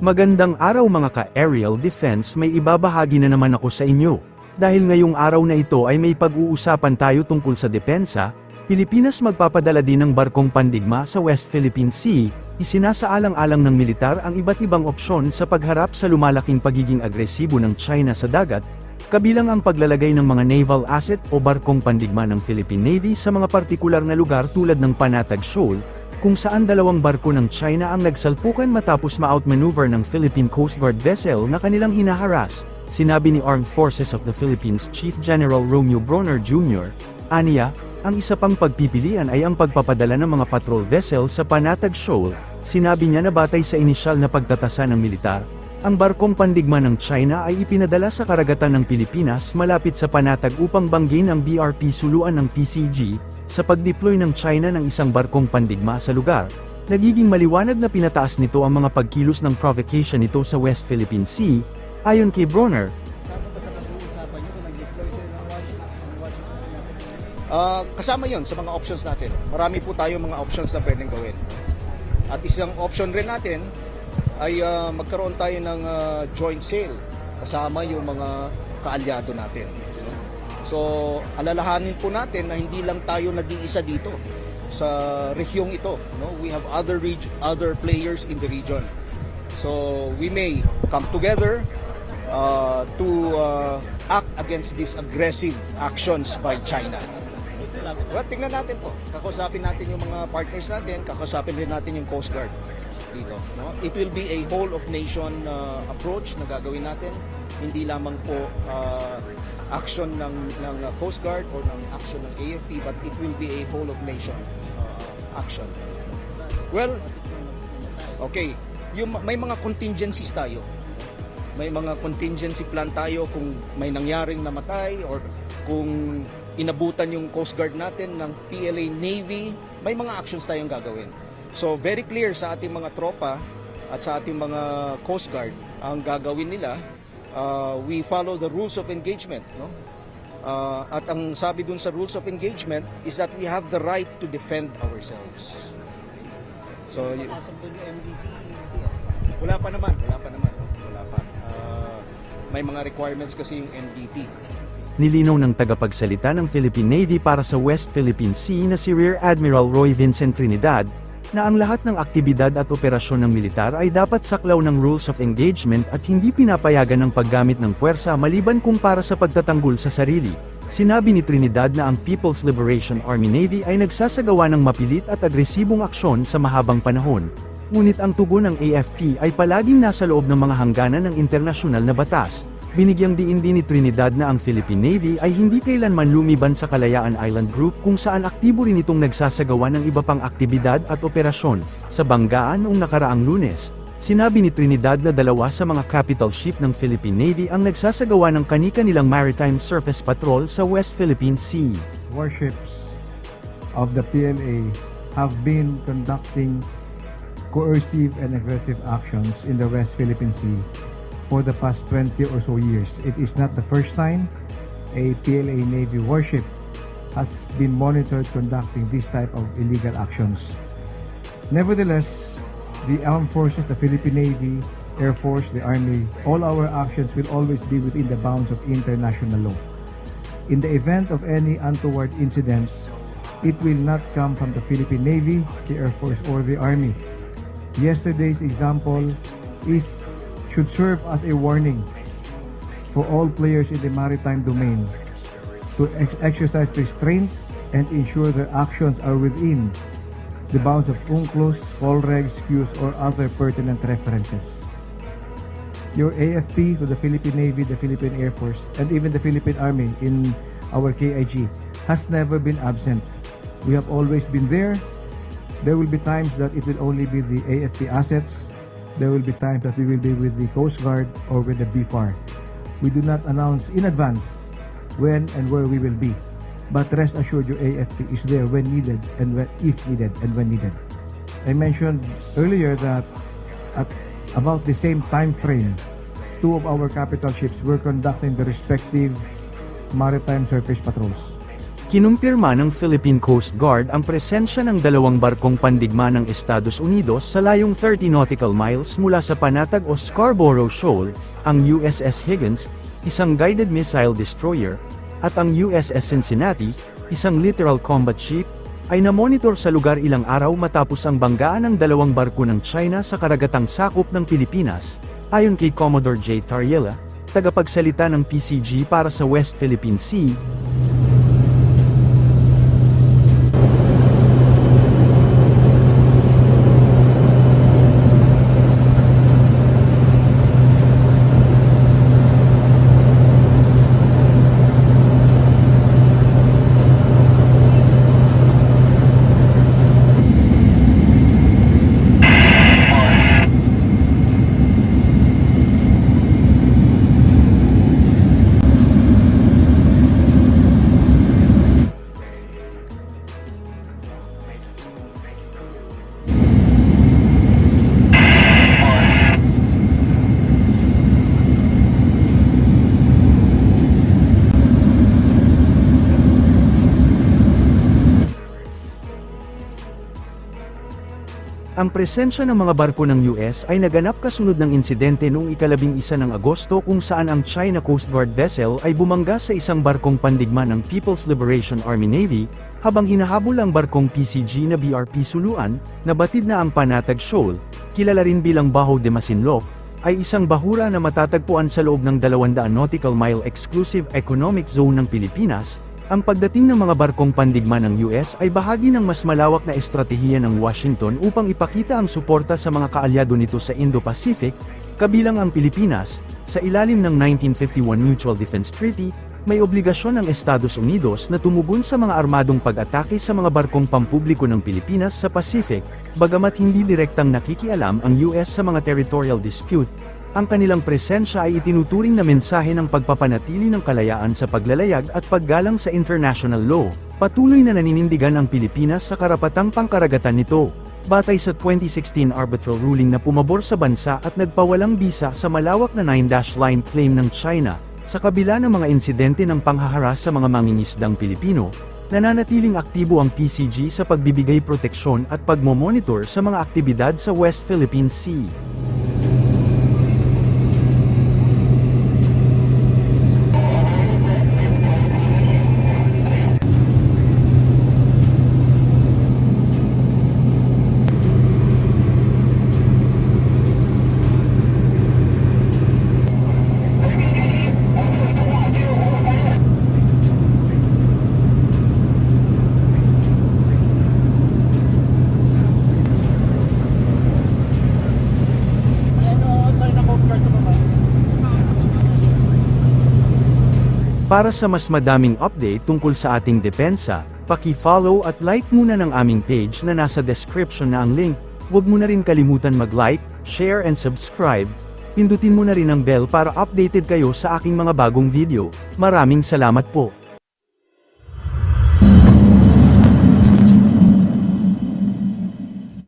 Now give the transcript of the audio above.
Magandang araw mga ka-aerial defense, may ibabahagi na naman ako sa inyo. Dahil ngayong araw na ito ay may pag-uusapan tayo tungkol sa depensa, Pilipinas magpapadala din ng barkong pandigma sa West Philippine Sea, isinasaalang-alang ng militar ang iba't ibang opsyon sa pagharap sa lumalaking pagiging agresibo ng China sa dagat, kabilang ang paglalagay ng mga naval asset o barkong pandigma ng Philippine Navy sa mga partikular na lugar tulad ng Panatag Shoal, kung saan dalawang barko ng China ang nagsalpukan matapos ma-outmaneuver ng Philippine Coast Guard vessel na kanilang hinaharas, sinabi ni Armed Forces of the Philippines Chief General Romeo Bronner Jr. Aniya, ang isa pang pagpipilian ay ang pagpapadala ng mga patrol vessel sa Panatag Shoal. Sinabi niya na batay sa inisyal na pagtatasa ng militar, ang barkong pandigma ng China ay ipinadala sa karagatan ng Pilipinas malapit sa Panatag upang banggin ang BRP suluan ng PCG. Sa pag-deploy ng China ng isang barkong pandigma sa lugar, nagiging maliwanag na pinataas nito ang mga pagkilos ng provocation nito sa West Philippine Sea, ayon kay Bronner. Kasama yon sa mga options natin. Marami po tayo mga options na pwedeng gawin. At isang option rin natin ay magkaroon tayo ng joint sale kasama yung mga kaalyado natin. So, alalahanin po natin na hindi lang tayo nag-iisa dito sa rehyong ito. No? We have other players in the region. So, we may come together to act against these aggressive actions by China. Well, tingnan natin po. Kakausapin natin yung mga partners natin, kakausapin din natin yung Coast Guard dito. No? It will be a whole of nation approach na gagawin natin. Hindi lamang po action ng Coast Guard or ng action ng AFP, but it will be a whole of nation action. Well, okay, may mga contingencies tayo. May mga contingency plan tayo kung may nangyaring namatay or kung inabutan yung Coast Guard natin ng PLA Navy, may mga actions tayong gagawin. So very clear sa ating mga tropa at sa ating mga Coast Guard ang gagawin nila. We follow the rules of engagement, no? At ang sabi dun sa rules of engagement is that we have the right to defend ourselves. So wala pa naman. May mga requirements kasi yung MDT. Nilinaw ng tagapagsalita ng Philippine Navy para sa West Philippine Sea na si Rear Admiral Roy Vincent Trinidad, na ang lahat ng aktibidad at operasyon ng militar ay dapat saklaw ng rules of engagement at hindi pinapayagan ng paggamit ng puwersa maliban kung para sa pagtatanggol sa sarili. Sinabi ni Trinidad na ang People's Liberation Army Navy ay nagsasagawa ng mapilit at agresibong aksyon sa mahabang panahon. Ngunit ang tugon ng AFP ay palaging nasa loob ng mga hangganan ng internasyonal na batas. Binigyang diin din ni Trinidad na ang Philippine Navy ay hindi kailanman lumiban sa Kalayaan Island Group kung saan aktibo rin itong nagsasagawa ng iba pang aktibidad at operasyon. Sa Banggaan noong nakaraang Lunes, sinabi ni Trinidad na dalawa sa mga capital ship ng Philippine Navy ang nagsasagawa ng kani-kanilang maritime surface patrol sa West Philippine Sea. Warships of the PLA have been conducting coercive and aggressive actions in the West Philippine Sea for the past 20 or so years. It is not the first time a PLA Navy warship has been monitored conducting this type of illegal actions. Nevertheless, the armed forces, the Philippine Navy, Air Force, the Army, all our actions will always be within the bounds of international law. In the event of any untoward incidents, it will not come from the Philippine Navy, the Air Force, or the Army. Yesterday's example should serve as a warning for all players in the maritime domain to exercise restraint and ensure their actions are within the bounds of UNCLOS, COLREGs, CUES, or other pertinent references. Your AFP to the Philippine Navy, the Philippine Air Force, and even the Philippine Army in our KIG has never been absent. We have always been there. There will be times that it will only be the AFP assets. There will be times that we will be with the Coast Guard or with the BFAR. We do not announce in advance when and where we will be. But rest assured, your AFP is there when needed and if needed and when needed. I mentioned earlier that at about the same time frame, two of our capital ships were conducting the respective maritime surface patrols. Kinumpirma ng Philippine Coast Guard ang presensya ng dalawang barkong pandigma ng Estados Unidos sa layong 30 nautical miles mula sa Panatag o Scarborough Shoal, ang USS Higgins, isang guided missile destroyer, at ang USS Cincinnati, isang littoral combat ship, ay namonitor sa lugar ilang araw matapos ang banggaan ng dalawang barko ng China sa karagatang sakop ng Pilipinas, ayon kay Commodore J. Tariela, tagapagsalita ng PCG para sa West Philippine Sea. Ang presensya ng mga barko ng US ay naganap kasunod ng insidente noong ika-11 ng Agosto kung saan ang China Coast Guard vessel ay bumangga sa isang barkong pandigma ng People's Liberation Army Navy, habang hinahabol ang barkong PCG na BRP Suluan, na batid na ang Panatag Shoal, kilala rin bilang Baho de Masinloc, ay isang bahura na matatagpuan sa loob ng 200 nautical mile exclusive economic zone ng Pilipinas. Ang pagdating ng mga barkong pandigma ng US ay bahagi ng mas malawak na estratehiya ng Washington upang ipakita ang suporta sa mga kaalyado nito sa Indo-Pacific, kabilang ang Pilipinas. Sa ilalim ng 1951 Mutual Defense Treaty, may obligasyon ng Estados Unidos na tumugon sa mga armadong pag-atake sa mga barkong pampubliko ng Pilipinas sa Pacific, bagamat hindi direktang nakikialam ang US sa mga territorial dispute. Ang kanilang presensya ay itinuturing na mensahe ng pagpapanatili ng kalayaan sa paglalayag at paggalang sa international law. Patuloy na naninindigan ang Pilipinas sa karapatang pangkaragatan nito, batay sa 2016 arbitral ruling na pumabor sa bansa at nagpawalang bisa sa malawak na 9-dash line claim ng China. Sa kabila ng mga insidente ng panghaharas sa mga mangingisdang Pilipino, nananatiling aktibo ang PCG sa pagbibigay proteksyon at pagmomonitor sa mga aktibidad sa West Philippine Sea. Para sa mas madaming update tungkol sa ating depensa, paki-follow at like muna ng aming page na nasa description na ang link. Huwag mo na rin kalimutan mag-like, share and subscribe. Pindutin mo na rin ang bell para updated kayo sa aking mga bagong video. Maraming salamat po.